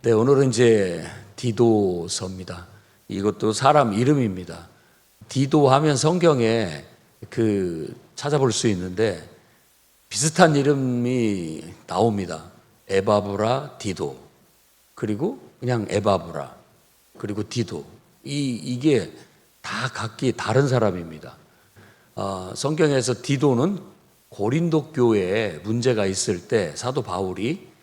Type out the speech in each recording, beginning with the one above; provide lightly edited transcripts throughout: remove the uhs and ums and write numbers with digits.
네, 오늘은 이제 디도서입니다. 이것도 사람 이름입니다. 디도 하면 성경에 찾아볼 수 있는데 비슷한 이름이 나옵니다. 에바브라, 디도. 그리고 그냥 에바브라. 그리고 디도. 이게 다 각기 다른 사람입니다. 성경에서 디도는 고린도 교회에 문제가 있을 때 사도 바울이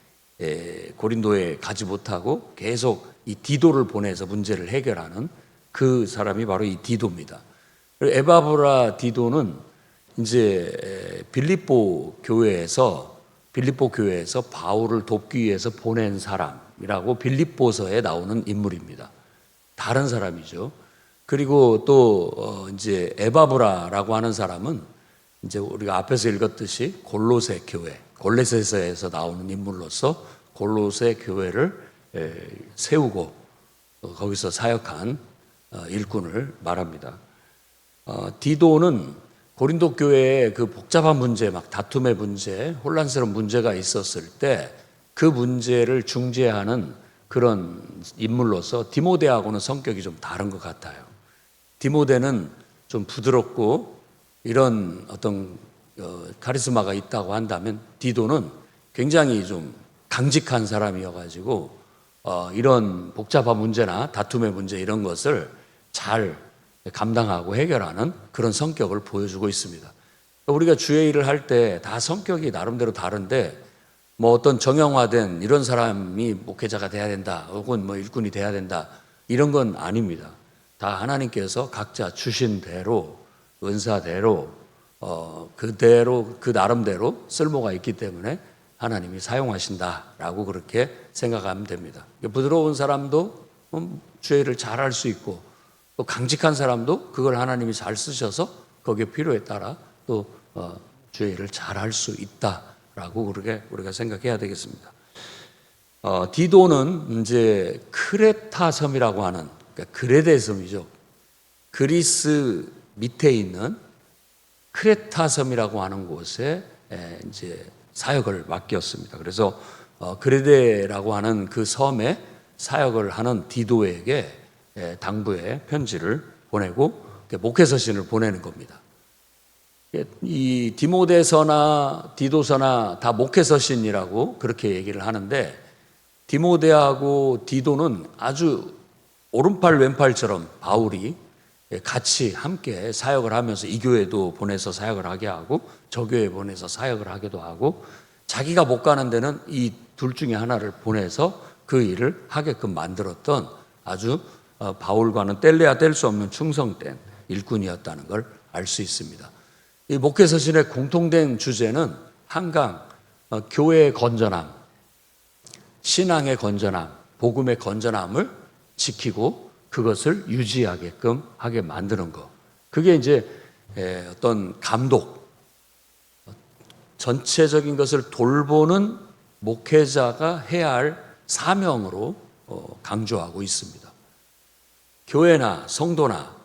고린도에 가지 못하고 계속 이 디도를 보내서 문제를 해결하는 그 사람이 바로 이 디도입니다. 에바브라 디도는 이제 빌립보 교회에서 바울을 돕기 위해서 보낸 사람이라고 빌립보서에 나오는 인물입니다. 다른 사람이죠. 그리고 또 이제 에바브라라고 하는 사람은 이제 우리가 앞에서 읽었듯이 골로새 교회, 골로새서에서 나오는 인물로서 골로새 교회를 세우고 거기서 사역한 일꾼을 말합니다. 디도는 고린도 교회에 그 복잡한 문제, 막 다툼의 문제, 혼란스러운 문제가 있었을 때 그 문제를 중재하는 그런 인물로서 디모데하고는 성격이 좀 다른 것 같아요. 디모데는 좀 부드럽고 이런 어떤 카리스마가 있다고 한다면 디도는 굉장히 좀 강직한 사람이어가지고 이런 복잡한 문제나 다툼의 문제 이런 것을 잘 감당하고 해결하는 그런 성격을 보여주고 있습니다. 우리가 주의 일을 할 때 다 성격이 나름대로 다른데 뭐 어떤 정형화된 이런 사람이 목회자가 돼야 된다 혹은 뭐 일꾼이 돼야 된다 이런 건 아닙니다. 다 하나님께서 각자 주신 대로 은사대로 그대로 그 나름대로 쓸모가 있기 때문에 하나님이 사용하신다라고 그렇게 생각하면 됩니다. 부드러운 사람도 주의 일을 잘할 수 있고 또 강직한 사람도 그걸 하나님이 잘 쓰셔서 거기에 필요에 따라 또 주의 일을 잘할 수 있다라고 그렇게 우리가 생각해야 되겠습니다. 디도는 이제 크레타 섬이라고 하는 그러니까 그레데 섬이죠. 그리스 밑에 있는 크레타 섬이라고 하는 곳에 이제 사역을 맡겼습니다. 그래서 그레데라고 하는 그 섬에 사역을 하는 디도에게 당부의 편지를 보내고 목회 서신을 보내는 겁니다. 이 디모데서나 디도서나 다 목회 서신이라고 그렇게 얘기를 하는데 디모데하고 디도는 아주 오른팔 왼팔처럼 바울이 같이 함께 사역을 하면서 이 교회도 보내서 사역을 하게 하고 저 교회 보내서 사역을 하기도 하고 자기가 못 가는 데는 이 둘 중에 하나를 보내서 그 일을 하게끔 만들었던 아주 바울과는 뗄래야 뗄 수 없는 충성된 일꾼이었다는 걸 알 수 있습니다. 이 목회 서신의 공통된 주제는 한강 교회의 건전함, 신앙의 건전함, 복음의 건전함을 지키고 그것을 유지하게끔 하게 만드는 것. 그게 이제 어떤 감독, 전체적인 것을 돌보는 목회자가 해야 할 사명으로 강조하고 있습니다. 교회나 성도나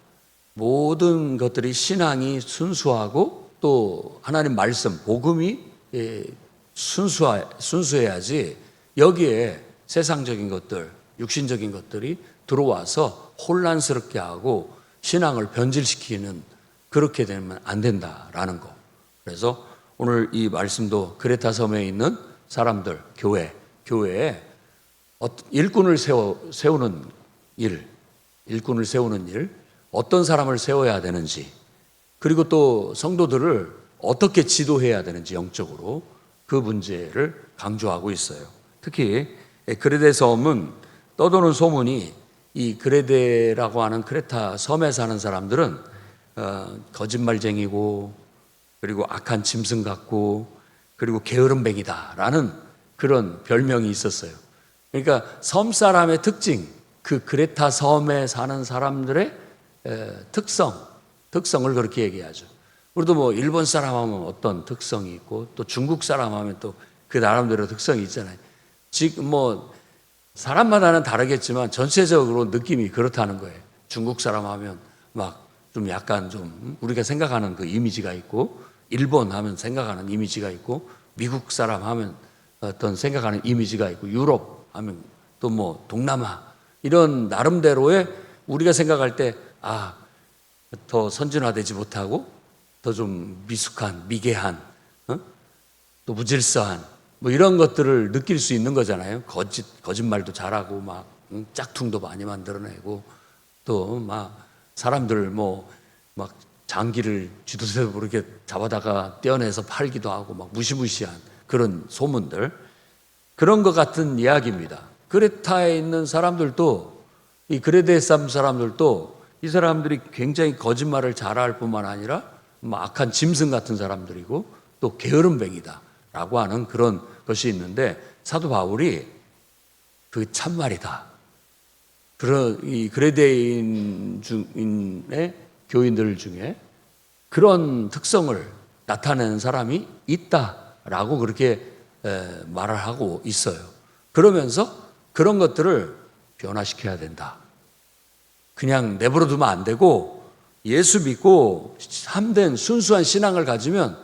모든 것들이 신앙이 순수하고 또 하나님 말씀, 복음이 순수해야지 여기에 세상적인 것들, 육신적인 것들이 들어와서 혼란스럽게 하고 신앙을 변질시키는 그렇게 되면 안 된다라는 거. 그래서 오늘 이 말씀도 크레타 섬에 있는 사람들, 교회에 일꾼을 세우는 일, 어떤 사람을 세워야 되는지, 그리고 또 성도들을 어떻게 지도해야 되는지 영적으로 그 문제를 강조하고 있어요. 특히 그레데 섬은 떠도는 소문이 이 그레데라고 하는 크레타 섬에 사는 사람들은 거짓말쟁이고 그리고 악한 짐승 같고 그리고 게으름뱅이다라는 그런 별명이 있었어요. 그러니까 섬 사람의 특징, 그 그레타 섬에 사는 사람들의 특성을 그렇게 얘기하죠. 우리도 뭐 일본 사람 하면 어떤 특성이 있고 또 중국 사람 하면 또 그 나름대로 특성이 있잖아요. 지금 뭐 사람마다는 다르겠지만 전체적으로 느낌이 그렇다는 거예요. 중국 사람 하면 막 좀 약간 좀 우리가 생각하는 그 이미지가 있고 일본 하면 생각하는 이미지가 있고 미국 사람 하면 어떤 생각하는 이미지가 있고 유럽 하면 또 뭐 동남아 이런 나름대로의 우리가 생각할 때 더 선진화되지 못하고 더 좀 미숙한, 미개한, 또 무질서한 뭐 이런 것들을 느낄 수 있는 거잖아요. 거짓말도 잘하고 막 짝퉁도 많이 만들어내고 또 막 사람들 막 장기를 쥐도새도 모르게 잡아다가 떼어내서 팔기도 하고 막 무시무시한 그런 소문들, 그런 것 같은 이야기입니다. 크레타에 있는 사람들도, 이 그레데 사람들도 이 사람들이 굉장히 거짓말을 잘할 뿐만 아니라 악한 짐승 같은 사람들이고 또 게으름뱅이다라고 하는 그런 것이 있는데, 사도 바울이 그 참말이다, 그런 이 그레데인 중의 교인들 중에 그런 특성을 나타내는 사람이 있다라고 그렇게 말을 하고 있어요. 그러면서 그런 것들을 변화시켜야 된다. 그냥 내버려 두면 안 되고 예수 믿고 참된 순수한 신앙을 가지면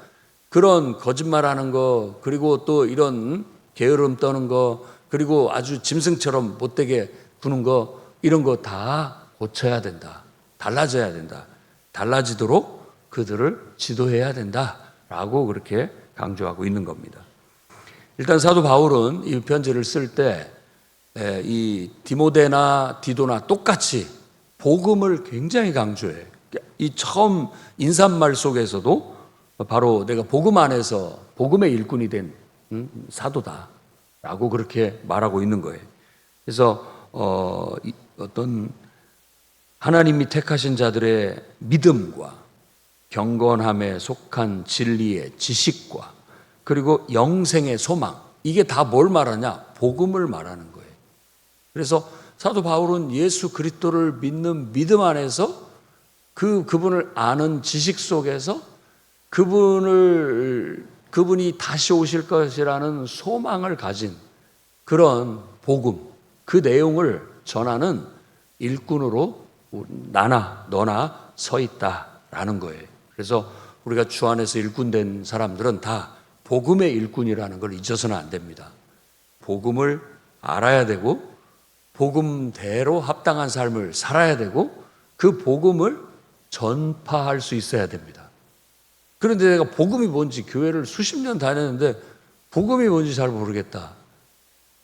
그런 거짓말하는 거, 그리고 또 이런 게으름 떠는 거, 그리고 아주 짐승처럼 못되게 구는 거, 이런 거 다 고쳐야 된다. 달라져야 된다. 달라지도록 그들을 지도해야 된다라고 그렇게 강조하고 있는 겁니다. 일단 사도 바울은 이 편지를 쓸 때 이 디모데나 디도나 똑같이 복음을 굉장히 강조해. 이 처음 인사말 속에서도 바로 내가 복음 안에서 복음의 일꾼이 된 사도다라고 그렇게 말하고 있는 거예요. 그래서 어떤 하나님이 택하신 자들의 믿음과 경건함에 속한 진리의 지식과 그리고 영생의 소망, 이게 다 뭘 말하냐? 복음을 말하는 거예요. 그래서 사도 바울은 예수 그리스도를 믿는 믿음 안에서 그분을 아는 지식 속에서 그분이 다시 오실 것이라는 소망을 가진 그런 복음, 그 내용을 전하는 일꾼으로 너나 서 있다라는 거예요. 그래서 우리가 주 안에서 일꾼된 사람들은 다 복음의 일꾼이라는 걸 잊어서는 안 됩니다. 복음을 알아야 되고 복음대로 합당한 삶을 살아야 되고 그 복음을 전파할 수 있어야 됩니다. 그런데 내가 복음이 뭔지, 교회를 수십 년 다녔는데 복음이 뭔지 잘 모르겠다.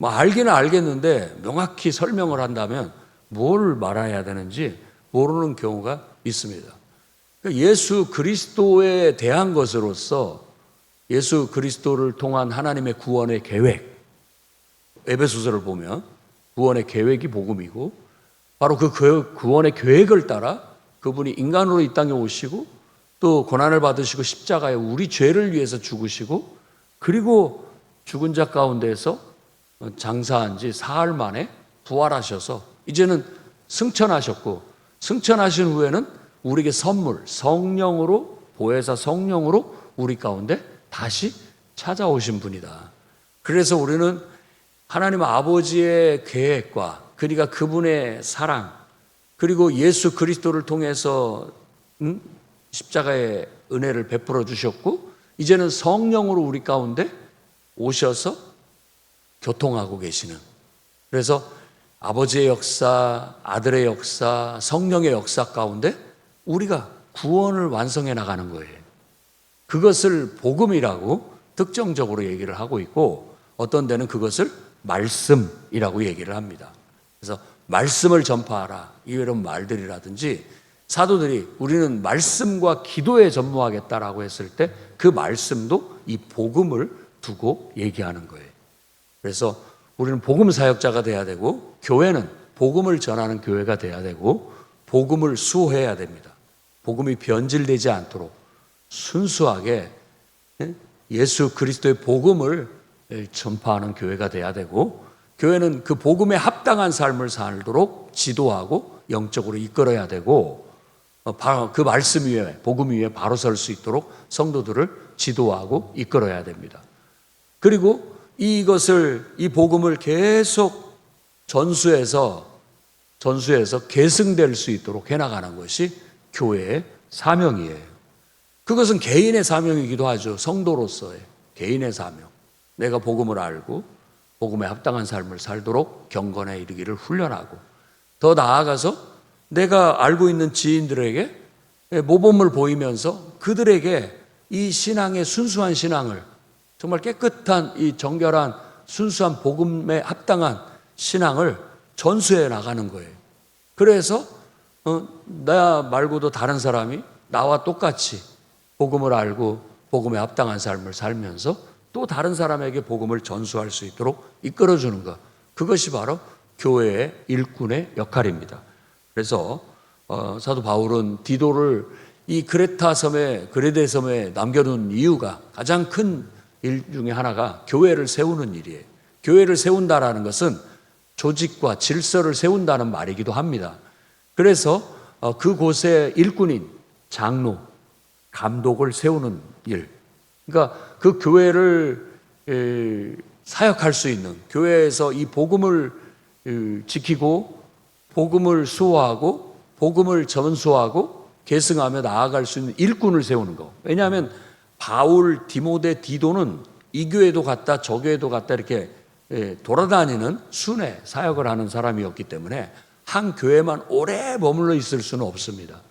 알기는 알겠는데 명확히 설명을 한다면 뭘 말해야 되는지 모르는 경우가 있습니다. 예수 그리스도에 대한 것으로서 예수 그리스도를 통한 하나님의 구원의 계획, 에베소서를 보면 구원의 계획이 복음이고 바로 그 구원의 계획을 따라 그분이 인간으로 이 땅에 오시고 또 고난을 받으시고 십자가에 우리 죄를 위해서 죽으시고 그리고 죽은 자 가운데서 장사한 지 사흘 만에 부활하셔서 이제는 승천하셨고 승천하신 후에는 우리에게 선물, 성령으로, 보혜사 성령으로 우리 가운데 다시 찾아오신 분이다. 그래서 우리는 하나님 아버지의 계획과 그러니까 그분의 사랑, 그리고 예수 그리스도를 통해서 십자가의 은혜를 베풀어 주셨고 이제는 성령으로 우리 가운데 오셔서 교통하고 계시는, 그래서 아버지의 역사, 아들의 역사, 성령의 역사 가운데 우리가 구원을 완성해 나가는 거예요. 그것을 복음이라고 특정적으로 얘기를 하고 있고 어떤 데는 그것을 말씀이라고 얘기를 합니다. 그래서 말씀을 전파하라 이런 말들이라든지 사도들이 우리는 말씀과 기도에 전무하겠다라고 했을 때 그 말씀도 이 복음을 두고 얘기하는 거예요. 그래서 우리는 복음 사역자가 돼야 되고 교회는 복음을 전하는 교회가 돼야 되고 복음을 수호해야 됩니다. 복음이 변질되지 않도록 순수하게 예수 그리스도의 복음을 전파하는 교회가 돼야 되고 교회는 그 복음에 합당한 삶을 살도록 지도하고 영적으로 이끌어야 되고 바로 그 말씀 위에 복음 위에 바로 설 수 있도록 성도들을 지도하고 이끌어야 됩니다. 그리고 이 복음을 계속 전수해서 계승될 수 있도록 해나가는 것이 교회의 사명이에요. 그것은 개인의 사명이기도 하죠. 성도로서의 개인의 사명. 내가 복음을 알고 복음에 합당한 삶을 살도록 경건에 이르기를 훈련하고, 더 나아가서 내가 알고 있는 지인들에게 모범을 보이면서 그들에게 이 신앙의 순수한 신앙을, 정말 깨끗한 이 정결한 순수한 복음에 합당한 신앙을 전수해 나가는 거예요. 그래서 나 말고도 다른 사람이 나와 똑같이 복음을 알고 복음에 합당한 삶을 살면서 또 다른 사람에게 복음을 전수할 수 있도록 이끌어주는 것, 그것이 바로 교회의 일꾼의 역할입니다. 그래서 사도 바울은 디도를 이 그레데 섬에 남겨둔 이유가, 가장 큰 일 중에 하나가 교회를 세우는 일이에요. 교회를 세운다라는 것은 조직과 질서를 세운다는 말이기도 합니다. 그래서 그곳의 일꾼인 장로, 감독을 세우는 일, 그러니까 그 교회를 사역할 수 있는, 교회에서 이 복음을 지키고 복음을 수호하고 복음을 전수하고 계승하며 나아갈 수 있는 일꾼을 세우는 거. 왜냐하면 바울, 디모데, 디도는 이 교회도 갔다 저 교회도 갔다 이렇게 돌아다니는 순회 사역을 하는 사람이었기 때문에 한 교회만 오래 머물러 있을 수는 없습니다.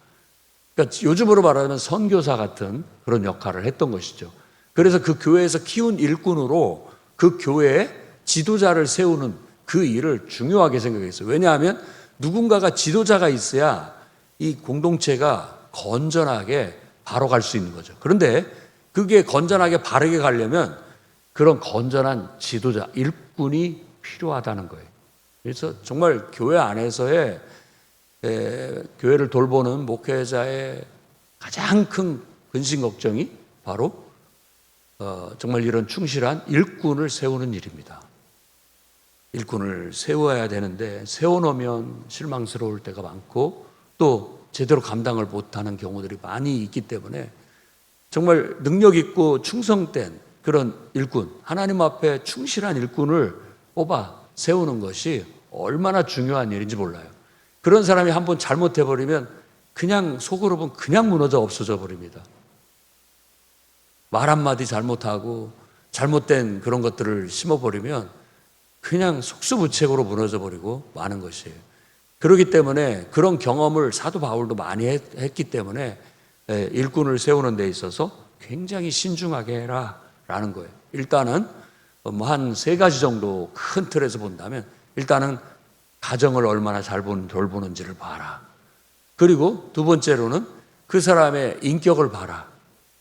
그러니까 요즘으로 말하면 선교사 같은 그런 역할을 했던 것이죠. 그래서 그 교회에서 키운 일꾼으로 그 교회의 지도자를 세우는 그 일을 중요하게 생각했어요. 왜냐하면 누군가가 지도자가 있어야 이 공동체가 건전하게 바로 갈 수 있는 거죠. 그런데 그게 건전하게 바르게 가려면 그런 건전한 지도자, 일꾼이 필요하다는 거예요. 그래서 정말 교회 안에서의 교회를 돌보는 목회자의 가장 큰 근심 걱정이 바로 정말 이런 충실한 일꾼을 세우는 일입니다. 일꾼을 세워야 되는데 세워놓으면 실망스러울 때가 많고 또 제대로 감당을 못하는 경우들이 많이 있기 때문에 정말 능력 있고 충성된 그런 일꾼, 하나님 앞에 충실한 일꾼을 뽑아 세우는 것이 얼마나 중요한 일인지 몰라요. 그런 사람이 한번 잘못해버리면 그냥 속으로 보면 그냥 무너져 없어져 버립니다. 말 한마디 잘못하고 잘못된 그런 것들을 심어버리면 그냥 속수무책으로 무너져 버리고 마는 것이에요. 그렇기 때문에 그런 경험을 사도 바울도 많이 했기 때문에 일꾼을 세우는 데 있어서 굉장히 신중하게 해라 라는 거예요. 일단은 한 3가지 정도 큰 틀에서 본다면, 일단은 가정을 얼마나 잘 돌보는지를 봐라. 그리고 두 번째로는 그 사람의 인격을 봐라.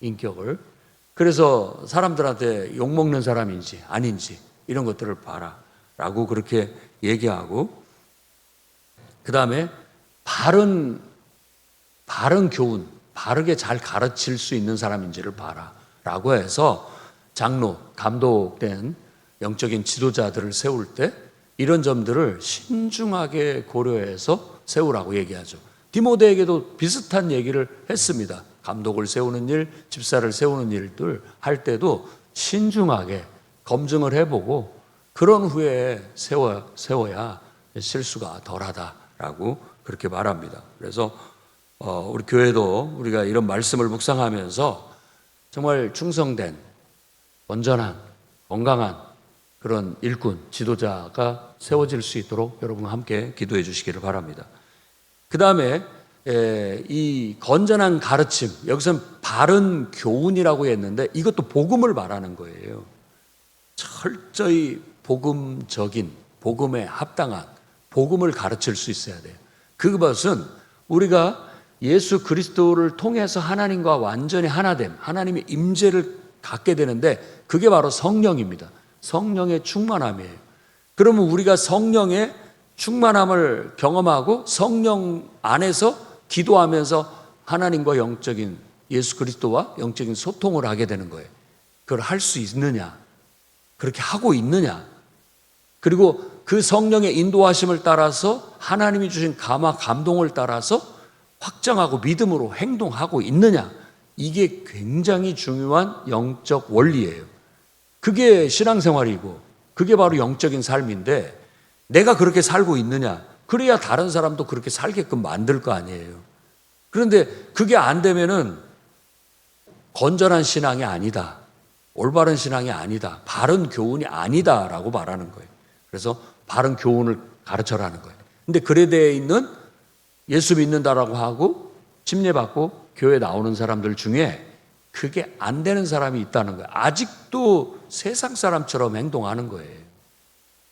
인격을. 그래서 사람들한테 욕먹는 사람인지 아닌지 이런 것들을 봐라 라고 그렇게 얘기하고, 그 다음에 바른 교훈, 바르게 잘 가르칠 수 있는 사람인지를 봐라 라고 해서 장로, 감독된 영적인 지도자들을 세울 때 이런 점들을 신중하게 고려해서 세우라고 얘기하죠. 디모데에게도 비슷한 얘기를 했습니다. 감독을 세우는 일, 집사를 세우는 일들 할 때도 신중하게 검증을 해보고 그런 후에 세워야 실수가 덜하다라고 그렇게 말합니다. 그래서 우리 교회도 우리가 이런 말씀을 묵상하면서 정말 충성된, 온전한, 건강한 그런 일꾼, 지도자가 세워질 수 있도록 여러분과 함께 기도해 주시기를 바랍니다. 그 다음에 이 건전한 가르침, 여기서는 바른 교훈이라고 했는데 이것도 복음을 말하는 거예요. 철저히 복음적인, 복음에 합당한 복음을 가르칠 수 있어야 돼요. 그것은 우리가 예수 그리스도를 통해서 하나님과 완전히 하나됨, 하나님의 임재를 갖게 되는데 그게 바로 성령입니다. 성령의 충만함이에요. 그러면 우리가 성령의 충만함을 경험하고 성령 안에서 기도하면서 하나님과 영적인, 예수 그리스도와 영적인 소통을 하게 되는 거예요. 그걸 할 수 있느냐, 그렇게 하고 있느냐, 그리고 그 성령의 인도하심을 따라서 하나님이 주신 감동을 따라서 확정하고 믿음으로 행동하고 있느냐, 이게 굉장히 중요한 영적 원리예요. 그게 신앙생활이고 그게 바로 영적인 삶인데 내가 그렇게 살고 있느냐, 그래야 다른 사람도 그렇게 살게끔 만들 거 아니에요. 그런데 그게 안 되면은 건전한 신앙이 아니다, 올바른 신앙이 아니다, 바른 교훈이 아니다라고 말하는 거예요. 그래서 바른 교훈을 가르쳐라는 거예요. 근데 그레데에 있는 예수 믿는다라고 하고 침례받고 교회 나오는 사람들 중에 그게 안 되는 사람이 있다는 거예요. 아직도 세상 사람처럼 행동하는 거예요.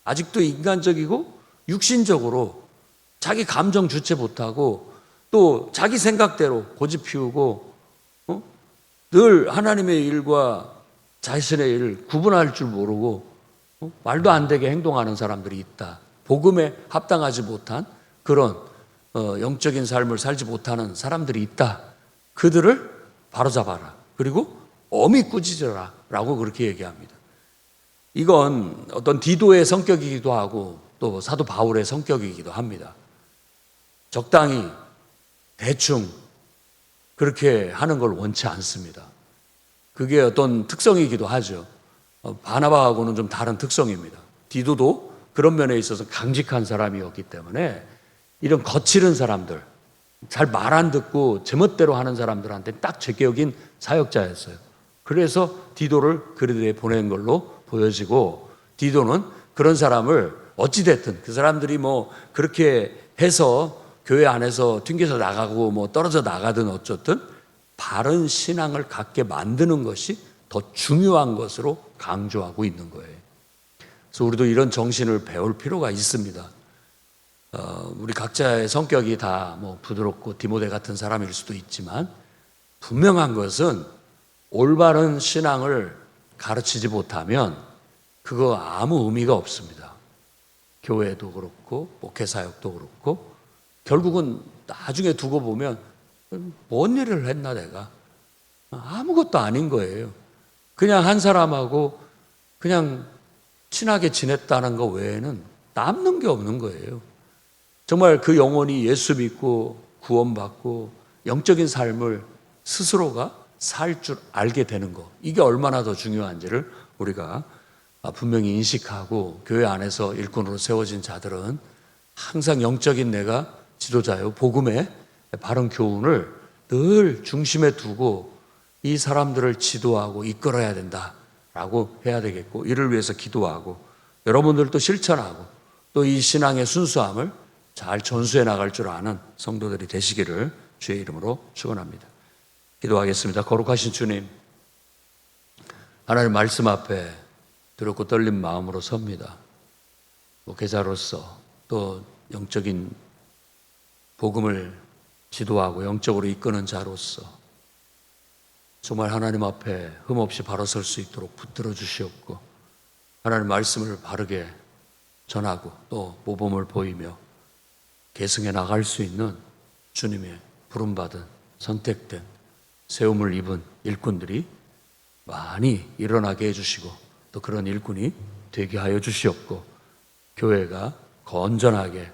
아직도 인간적이고 육신적으로 자기 감정 주체 못하고 또 자기 생각대로 고집 피우고 늘 하나님의 일과 자신의 일을 구분할 줄 모르고 말도 안 되게 행동하는 사람들이 있다. 복음에 합당하지 못한 그런 영적인 삶을 살지 못하는 사람들이 있다. 그들을 바로잡아라. 그리고 엄히 꾸짖어라 라고 그렇게 얘기합니다. 이건 어떤 디도의 성격이기도 하고 또 사도 바울의 성격이기도 합니다. 적당히 대충 그렇게 하는 걸 원치 않습니다. 그게 어떤 특성이기도 하죠. 바나바하고는 좀 다른 특성입니다. 디도도 그런 면에 있어서 강직한 사람이었기 때문에 이런 거칠은 사람들, 잘 말 안 듣고 제멋대로 하는 사람들한테 딱 제격인 사역자였어요. 그래서 디도를 그레데에 보낸 걸로 보여지고, 디도는 그런 사람을 어찌됐든 그 사람들이 뭐 그렇게 해서 교회 안에서 튕겨서 나가고 뭐 떨어져 나가든 어쨌든 바른 신앙을 갖게 만드는 것이 더 중요한 것으로 강조하고 있는 거예요. 그래서 우리도 이런 정신을 배울 필요가 있습니다. 우리 각자의 성격이 다 뭐 부드럽고 디모데 같은 사람일 수도 있지만 분명한 것은 올바른 신앙을 가르치지 못하면 그거 아무 의미가 없습니다. 교회도 그렇고 목회사역도 그렇고 결국은 나중에 두고 보면 뭔 일을 했나 내가 아무것도 아닌 거예요. 그냥 한 사람하고 그냥 친하게 지냈다는 거 외에는 남는 게 없는 거예요. 정말 그 영혼이 예수 믿고 구원받고 영적인 삶을 스스로가 살 줄 알게 되는 거, 이게 얼마나 더 중요한지를 우리가 분명히 인식하고, 교회 안에서 일꾼으로 세워진 자들은 항상 영적인 내가 지도자요, 복음의 바른 교훈을 늘 중심에 두고 이 사람들을 지도하고 이끌어야 된다라고 해야 되겠고, 이를 위해서 기도하고 여러분들도 실천하고 또 이 신앙의 순수함을 잘 전수해 나갈 줄 아는 성도들이 되시기를 주의 이름으로 축원합니다. 기도하겠습니다. 거룩하신 주님, 하나님 말씀 앞에 두렵고 떨린 마음으로 섭니다. 목회자로서 또 영적인 복음을 지도하고 영적으로 이끄는 자로서 정말 하나님 앞에 흠없이 바로 설 수 있도록 붙들어 주시옵고, 하나님 말씀을 바르게 전하고 또 모범을 보이며 계승해 나갈 수 있는 주님의 부름받은 선택된 세움을 입은 일꾼들이 많이 일어나게 해주시고 또 그런 일꾼이 되게 하여 주시옵고, 교회가 건전하게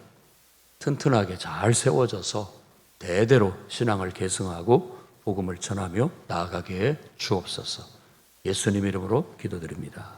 튼튼하게 잘 세워져서 대대로 신앙을 계승하고 복음을 전하며 나아가게 해 주옵소서. 예수님 이름으로 기도드립니다.